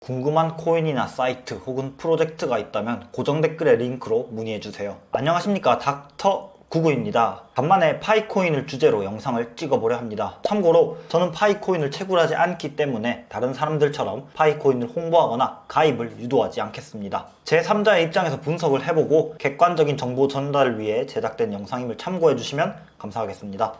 궁금한 코인이나 사이트 혹은 프로젝트가 있다면 고정 댓글의 링크로 문의해주세요. 안녕하십니까, 닥터 구구입니다. 간만에 파이코인을 주제로 영상을 찍어보려 합니다. 참고로 저는 파이코인을 채굴하지 않기 때문에 다른 사람들처럼 파이코인을 홍보하거나 가입을 유도하지 않겠습니다. 제3자의 입장에서 분석을 해보고 객관적인 정보 전달을 위해 제작된 영상임을 참고해주시면 감사하겠습니다.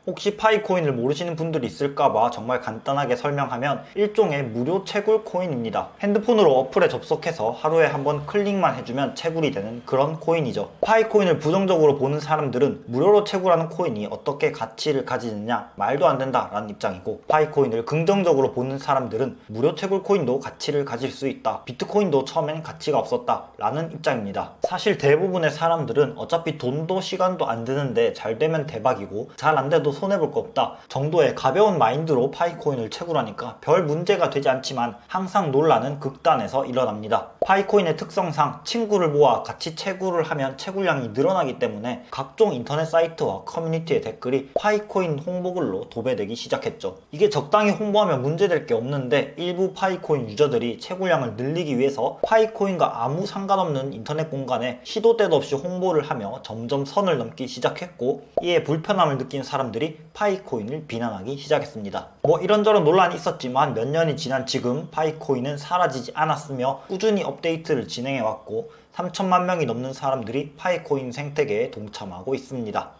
혹시 파이코인을 모르시는 분들이 있을까봐 정말 간단하게 설명하면 일종의 무료 채굴 코인입니다. 핸드폰으로 어플에 접속해서 하루에 한번 클릭만 해주면 채굴이 되는 그런 코인이죠. 파이코인을 부정적으로 보는 사람들은 무료로 채굴하는 코인이 어떻게 가치를 가지느냐, 말도 안 된다 라는 입장이고, 파이코인을 긍정적으로 보는 사람들은 무료 채굴 코인도 가치를 가질 수 있다, 비트코인도 처음엔 가치가 없었다 라는 입장입니다. 사실 대부분의 사람들은 어차피 돈도 시간도 안 드는데 잘 되면 대박이고 잘 안 돼도 손해볼 거 없다 정도의 가벼운 마인드로 파이코인을 채굴하니까 별 문제가 되지 않지만 항상 논란은 극단에서 일어납니다. 파이코인의 특성상 친구를 모아 같이 채굴을 하면 채굴량이 늘어나기 때문에 각종 인터넷 사이트와 커뮤니티의 댓글이 파이코인 홍보글로 도배되기 시작했죠. 이게 적당히 홍보하면 문제될 게 없는데 일부 파이코인 유저들이 채굴량을 늘리기 위해서 파이코인과 아무 상관없는 인터넷 공간에 시도 때도 없이 홍보를 하며 점점 선을 넘기 시작했고, 이에 불편함을 느낀 사람들이 파이코인을 비난하기 시작했습니다. 이런저런 논란이 있었지만 몇 년이 지난 지금 파이코인은 사라지지 않았으며 꾸준히 업데이트를 진행해왔고 3천만 명이 넘는 사람들이 파이코인 생태계에 동참하고 있습니다.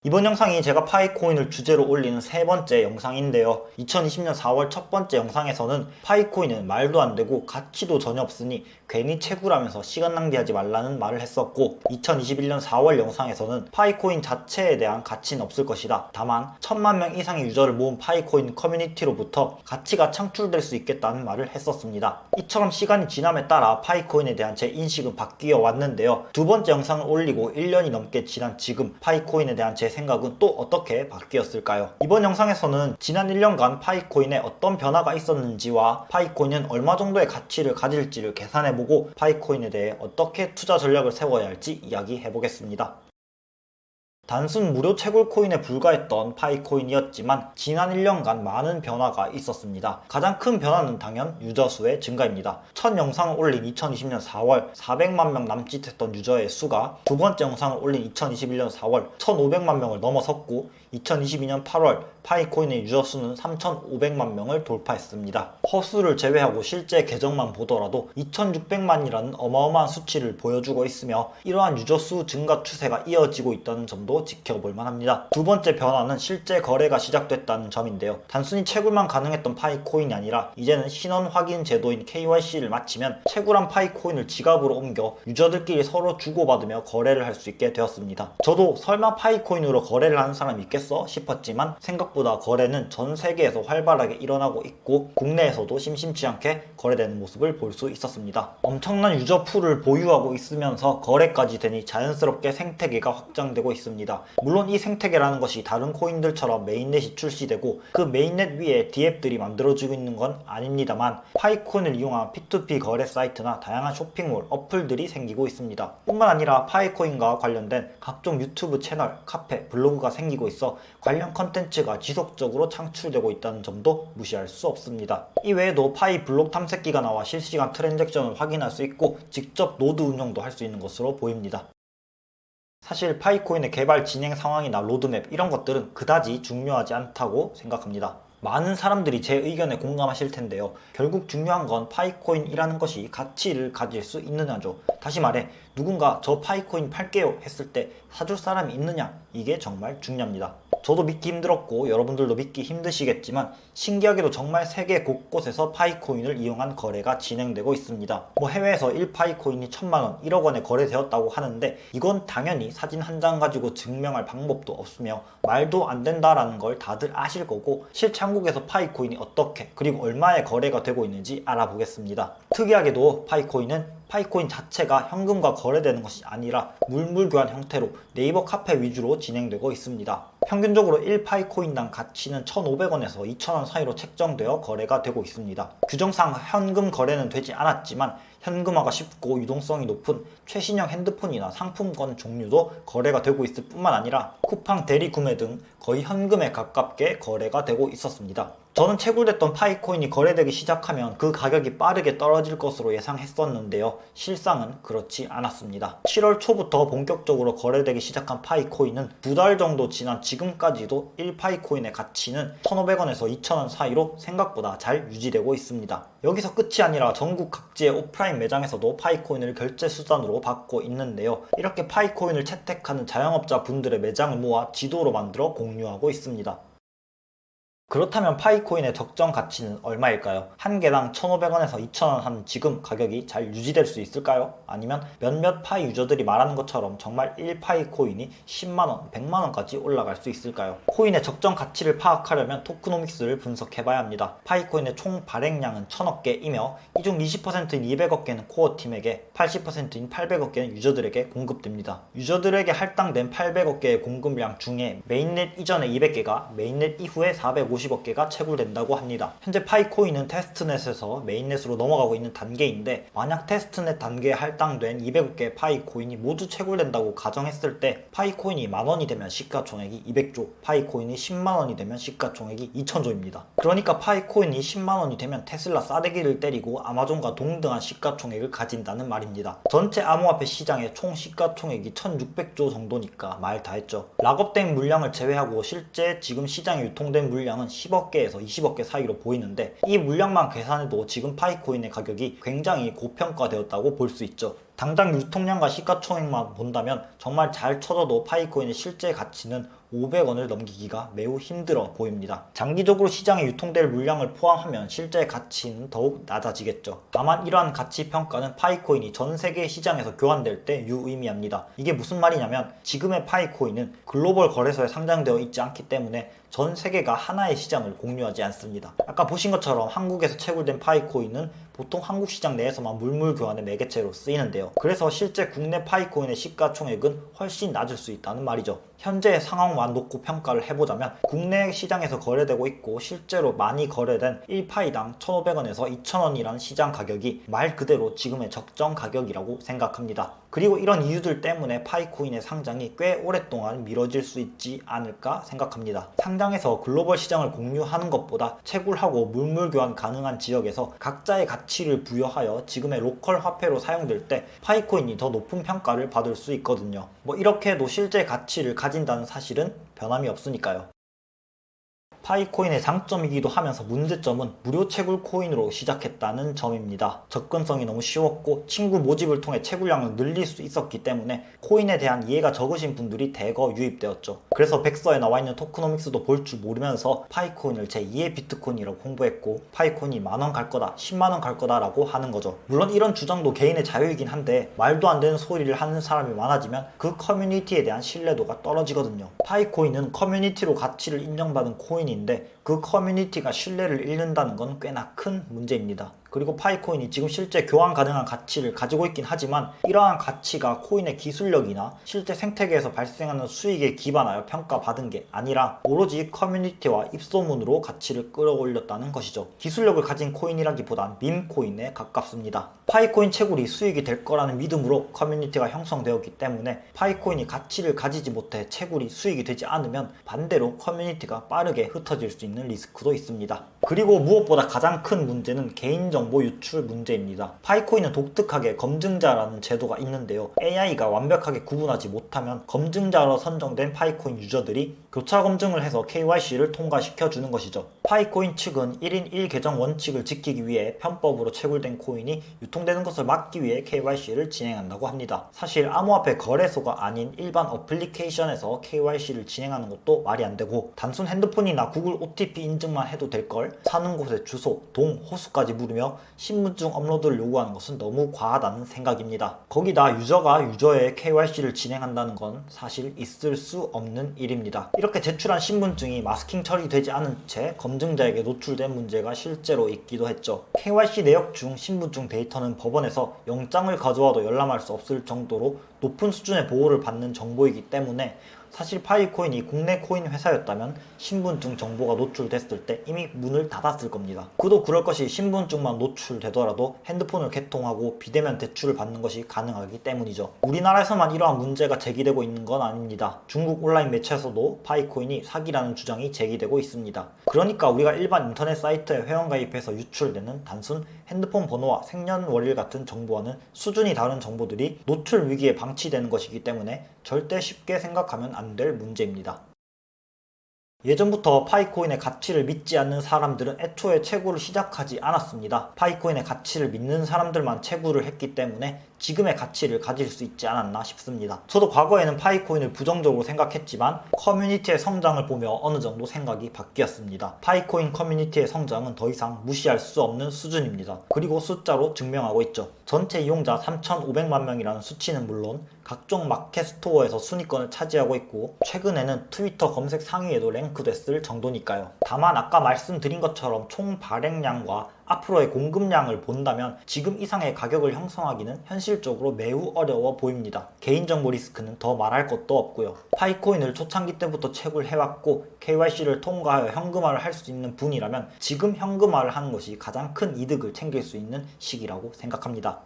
이번 영상이 제가 파이코인을 주제로 올리는 세 번째 영상인데요. 2020년 4월 첫 번째 영상에서는 파이코인은 말도 안 되고 가치도 전혀 없으니 괜히 채굴하면서 시간 낭비하지 말라는 말을 했었고, 2021년 4월 영상에서는 파이코인 자체에 대한 가치는 없을 것이다, 다만 1000만 명 이상의 유저를 모은 파이코인 커뮤니티로부터 가치가 창출될 수 있겠다는 말을 했었습니다. 이처럼 시간이 지남에 따라 파이코인에 대한 제 인식은 바뀌어 왔는데요. 두 번째 영상을 올리고 1년이 넘게 지난 지금 파이코인에 대한 제 생각은 또 어떻게 바뀌었을까요? 이번 영상에서는 지난 1년간 파이코인에 어떤 변화가 있었는지와 파이코인은 얼마 정도의 가치를 가질지를 계산해보고 파이코인에 대해 어떻게 투자 전략을 세워야 할지 이야기해보겠습니다. 단순 무료 채굴 코인에 불과했던 파이코인이었지만 지난 1년간 많은 변화가 있었습니다. 가장 큰 변화는 당연 유저 수의 증가입니다. 첫 영상을 올린 2020년 4월 400만 명 남짓했던 유저의 수가 두 번째 영상을 올린 2021년 4월 1500만 명을 넘어섰고, 2022년 8월 파이코인의 유저 수는 3500만 명을 돌파했습니다. 허수를 제외하고 실제 계정만 보더라도 2600만이라는 어마어마한 수치를 보여주고 있으며, 이러한 유저 수 증가 추세가 이어지고 있다는 점도 지켜볼 만합니다. 두 번째 변화는 실제 거래가 시작됐다는 점인데요. 단순히 채굴만 가능했던 파이코인이 아니라 이제는 신원 확인 제도인 KYC를 마치면 채굴한 파이코인을 지갑으로 옮겨 유저들끼리 서로 주고받으며 거래를 할 수 있게 되었습니다. 저도 설마 파이코인으로 거래를 하는 사람이 있겠어 싶었지만 생각보다 거래는 전 세계에서 활발하게 일어나고 있고 국내에서도 심심치 않게 거래되는 모습을 볼 수 있었습니다. 엄청난 유저 풀을 보유하고 있으면서 거래까지 되니 자연스럽게 생태계가 확장되고 있습니다. 물론 이 생태계라는 것이 다른 코인들처럼 메인넷이 출시되고 그 메인넷 위에 D앱들이 만들어지고 있는 건 아닙니다만, 파이코인을 이용한 P2P 거래 사이트나 다양한 쇼핑몰, 어플들이 생기고 있습니다. 뿐만 아니라 파이코인과 관련된 각종 유튜브 채널, 카페, 블로그가 생기고 있어 관련 컨텐츠가 지속적으로 창출되고 있다는 점도 무시할 수 없습니다. 이외에도 파이 블록 탐색기가 나와 실시간 트랜잭션을 확인할 수 있고 직접 노드 운영도 할 수 있는 것으로 보입니다. 사실 파이코인의 개발 진행 상황이나 로드맵 이런 것들은 그다지 중요하지 않다고 생각합니다. 많은 사람들이 제 의견에 공감하실 텐데요. 결국 중요한 건 파이코인이라는 것이 가치를 가질 수 있느냐죠. 다시 말해, 누군가 저 파이코인 팔게요 했을 때 사줄 사람이 있느냐, 이게 정말 중요합니다. 저도 믿기 힘들었고 여러분들도 믿기 힘드시겠지만 신기하게도 정말 세계 곳곳에서 파이코인을 이용한 거래가 진행되고 있습니다. 해외에서 1파이코인이 1000만원, 1억원에 거래되었다고 하는데 이건 당연히 사진 한 장 가지고 증명할 방법도 없으며 말도 안 된다라는 걸 다들 아실 거고, 실제 한국에서 파이코인이 어떻게 그리고 얼마에 거래가 되고 있는지 알아보겠습니다. 특이하게도 파이코인 자체가 현금과 거래되는 것이 아니라 물물교환 형태로 네이버 카페 위주로 진행되고 있습니다. 평균적으로 1파이코인당 가치는 1,500원에서 2,000원 사이로 책정되어 거래가 되고 있습니다. 규정상 현금 거래는 되지 않았지만 현금화가 쉽고 유동성이 높은 최신형 핸드폰이나 상품권 종류도 거래가 되고 있을 뿐만 아니라 쿠팡 대리 구매 등 거의 현금에 가깝게 거래가 되고 있었습니다. 저는 채굴됐던 파이코인이 거래되기 시작하면 그 가격이 빠르게 떨어질 것으로 예상했었는데요. 실상은 그렇지 않았습니다. 7월 초부터 본격적으로 거래되기 시작한 파이코인은 2달 정도 지난 지금까지도 1파이코인의 가치는 1,500원에서 2,000원 사이로 생각보다 잘 유지되고 있습니다. 여기서 끝이 아니라 전국 각지의 오프라인 매장에서도 파이코인을 결제 수단으로 받고 있는데요. 이렇게 파이코인을 채택하는 자영업자 분들의 매장을 모아 지도로 만들어 공유하고 있습니다. 그렇다면 파이코인의 적정 가치는 얼마일까요? 한 개당 1,500원에서 2,000원 하는 지금 가격이 잘 유지될 수 있을까요? 아니면 몇몇 파이 유저들이 말하는 것처럼 정말 1파이 코인이 10만원, 100만원까지 올라갈 수 있을까요? 코인의 적정 가치를 파악하려면 토크노믹스를 분석해봐야 합니다. 파이코인의 총 발행량은 1,000억 개이며 이 중 20%인 200억 개는 코어 팀에게, 80%인 800억 개는 유저들에게 공급됩니다. 유저들에게 할당된 800억 개의 공급량 중에 메인넷 이전의 200개가 메인넷 이후에 450억 개가 채굴된다고 합니다. 현재 파이코인은 테스트넷에서 메인넷으로 넘어가고 있는 단계인데, 만약 테스트넷 단계에 할당된 200억 개의 파이코인이 모두 채굴된다고 가정했을 때 파이코인이 만원이 되면 시가총액이 200조, 파이코인이 10만원이 되면 시가총액이 2000조입니다. 그러니까 파이코인이 10만원이 되면 테슬라 싸대기를 때리고 아마존과 동등한 시가총액을 가진다는 말입니다. 전체 암호화폐 시장의 총 시가총액이 1600조 정도니까 말 다 했죠. 락업된 물량을 제외하고 실제 지금 시장에 유통된 물량은 10억 개에서 20억 개 사이로 보이는데, 이 물량만 계산해도 지금 파이코인의 가격이 굉장히 고평가되었다고 볼 수 있죠. 당장 유통량과 시가총액만 본다면 정말 잘 쳐져도 파이코인의 실제 가치는 500원을 넘기기가 매우 힘들어 보입니다. 장기적으로 시장에 유통될 물량을 포함하면 실제 가치는 더욱 낮아지겠죠. 다만 이러한 가치 평가는 파이코인이 전 세계 시장에서 교환될 때 유의미합니다. 이게 무슨 말이냐면, 지금의 파이코인은 글로벌 거래소에 상장되어 있지 않기 때문에 전 세계가 하나의 시장을 공유하지 않습니다. 아까 보신 것처럼 한국에서 채굴된 파이코인은 보통 한국 시장 내에서만 물물 교환의 매개체로 쓰이는데요. 그래서 실제 국내 파이코인의 시가총액은 훨씬 낮을 수 있다는 말이죠. 현재의 상황만 놓고 평가를 해보자면, 국내 시장에서 거래되고 있고 실제로 많이 거래된 1파이당 1,500원에서 2,000원이라는 시장 가격이 말 그대로 지금의 적정 가격이라고 생각합니다. 그리고 이런 이유들 때문에 파이코인의 상장이 꽤 오랫동안 미뤄질 수 있지 않을까 생각합니다. 상장에서 글로벌 시장을 공유하는 것보다 채굴하고 물물 교환 가능한 지역에서 각자의 가치를 부여하여 지금의 로컬 화폐로 사용될 때 파이코인이 더 높은 평가를 받을 수 있거든요. 이렇게 해도 실제 가치를 가진다는 사실은 변함이 없으니까요. 파이코인의 장점이기도 하면서 문제점은 무료 채굴 코인으로 시작했다는 점입니다. 접근성이 너무 쉬웠고 친구 모집을 통해 채굴량을 늘릴 수 있었기 때문에 코인에 대한 이해가 적으신 분들이 대거 유입되었죠. 그래서 백서에 나와 있는 토크노믹스도 볼 줄 모르면서 파이코인을 제2의 비트코인이라고 홍보했고, 파이코인이 만원 갈 거다, 10만원 갈 거다 라고 하는 거죠. 물론 이런 주장도 개인의 자유이긴 한데, 말도 안 되는 소리를 하는 사람이 많아지면 그 커뮤니티에 대한 신뢰도가 떨어지거든요. 파이코인은 커뮤니티로 가치를 인정받은 코인인데, 그 커뮤니티가 신뢰를 잃는다는 건 꽤나 큰 문제입니다. 그리고 파이코인이 지금 실제 교환 가능한 가치를 가지고 있긴 하지만, 이러한 가치가 코인의 기술력이나 실제 생태계에서 발생하는 수익에 기반하여 평가받은 게 아니라 오로지 커뮤니티와 입소문으로 가치를 끌어올렸다는 것이죠. 기술력을 가진 코인이라기보단 밈코인에 가깝습니다. 파이코인 채굴이 수익이 될 거라는 믿음으로 커뮤니티가 형성되었기 때문에 파이코인이 가치를 가지지 못해 채굴이 수익이 되지 않으면 반대로 커뮤니티가 빠르게 흩어질 수 있는 리스크도 있습니다. 그리고 무엇보다 가장 큰 문제는 개인정보 유출 문제입니다. 파이코인은 독특하게 검증자라는 제도가 있는데요. AI가 완벽하게 구분하지 못하면 검증자로 선정된 파이코인 유저들이 교차 검증을 해서 KYC를 통과시켜 주는 것이죠. 파이코인 측은 1인 1계정 원칙을 지키기 위해 편법으로 채굴된 코인이 유통되는 것을 막기 위해 KYC를 진행한다고 합니다. 사실 암호화폐 거래소가 아닌 일반 어플리케이션에서 KYC를 진행하는 것도 말이 안 되고, 단순 핸드폰이나 구글 OTP 인증만 해도 될 걸 사는 곳의 주소, 동, 호수까지 물으며 신분증 업로드를 요구하는 것은 너무 과하다는 생각입니다. 거기다 유저가 유저의 KYC를 진행한다는 건 사실 있을 수 없는 일입니다. 이렇게 제출한 신분증이 마스킹 처리되지 않은 채 검증자에게 노출된 문제가 실제로 있기도 했죠. KYC 내역 중 신분증 데이터는 법원에서 영장을 가져와도 열람할 수 없을 정도로 높은 수준의 보호를 받는 정보이기 때문에 사실 파이코인이 국내 코인 회사였다면 신분증 정보가 노출됐을 때 이미 문을 닫았을 겁니다. 그도 그럴 것이 신분증만 노출되더라도 핸드폰을 개통하고 비대면 대출을 받는 것이 가능하기 때문이죠. 우리나라에서만 이러한 문제가 제기되고 있는 건 아닙니다. 중국 온라인 매체에서도 파이코인이 사기라는 주장이 제기되고 있습니다. 그러니까 우리가 일반 인터넷 사이트에 회원가입해서 유출되는 단순 핸드폰 번호와 생년월일 같은 정보와는 수준이 다른 정보들이 노출 위기에 방치되는 것이기 때문에 절대 쉽게 생각하면 안 될 문제입니다. 예전부터 파이코인의 가치를 믿지 않는 사람들은 애초에 채굴을 시작하지 않았습니다. 파이코인의 가치를 믿는 사람들만 채굴을 했기 때문에 지금의 가치를 가질 수 있지 않았나 싶습니다. 저도 과거에는 파이코인을 부정적으로 생각했지만 커뮤니티의 성장을 보며 어느 정도 생각이 바뀌었습니다. 파이코인 커뮤니티의 성장은 더 이상 무시할 수 없는 수준입니다. 그리고 숫자로 증명하고 있죠. 전체 이용자 3,500만 명이라는 수치는 물론 각종 마켓 스토어에서 순위권을 차지하고 있고 최근에는 트위터 검색 상위에도 랭크됐을 정도니까요. 다만 아까 말씀드린 것처럼 총 발행량과 앞으로의 공급량을 본다면 지금 이상의 가격을 형성하기는 현실적으로 매우 어려워 보입니다. 개인정보 리스크는 더 말할 것도 없고요. 파이코인을 초창기 때부터 채굴해왔고 KYC를 통과하여 현금화를 할 수 있는 분이라면 지금 현금화를 하는 것이 가장 큰 이득을 챙길 수 있는 시기라고 생각합니다.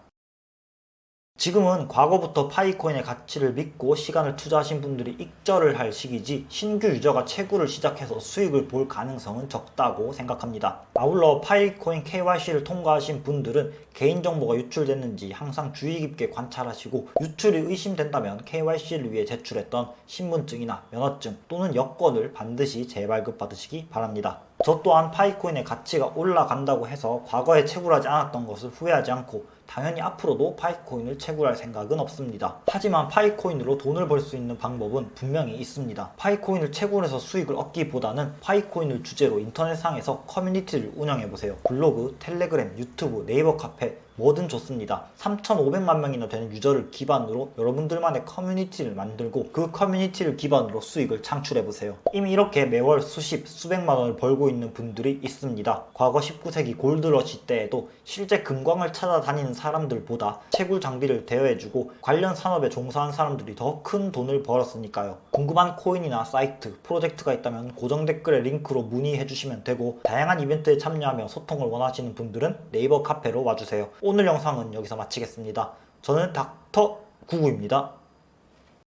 지금은 과거부터 파이코인의 가치를 믿고 시간을 투자하신 분들이 익절을 할 시기지 신규 유저가 채굴을 시작해서 수익을 볼 가능성은 적다고 생각합니다. 아울러 파이코인 KYC를 통과하신 분들은 개인정보가 유출됐는지 항상 주의 깊게 관찰하시고 유출이 의심된다면 KYC를 위해 제출했던 신분증이나 면허증 또는 여권을 반드시 재발급 받으시기 바랍니다. 저 또한 파이코인의 가치가 올라간다고 해서 과거에 채굴하지 않았던 것을 후회하지 않고 당연히 앞으로도 파이코인을 채굴할 생각은 없습니다. 하지만 파이코인으로 돈을 벌 수 있는 방법은 분명히 있습니다. 파이코인을 채굴해서 수익을 얻기보다는 파이코인을 주제로 인터넷상에서 커뮤니티를 운영해보세요. 블로그, 텔레그램, 유튜브, 네이버 카페 뭐든 좋습니다. 3,500만 명이나 되는 유저를 기반으로 여러분들만의 커뮤니티를 만들고 그 커뮤니티를 기반으로 수익을 창출해보세요. 이미 이렇게 매월 수십, 수백만 원을 벌고 있는 분들이 있습니다. 과거 19세기 골드러시 때에도 실제 금광을 찾아다니는 사람들보다 채굴 장비를 대여해주고 관련 산업에 종사한 사람들이 더 큰 돈을 벌었으니까요. 궁금한 코인이나 사이트, 프로젝트가 있다면 고정 댓글에 링크로 문의해주시면 되고 다양한 이벤트에 참여하며 소통을 원하시는 분들은 네이버 카페로 와주세요. 오늘 영상은 여기서 마치겠습니다. 저는 닥터 구구입니다.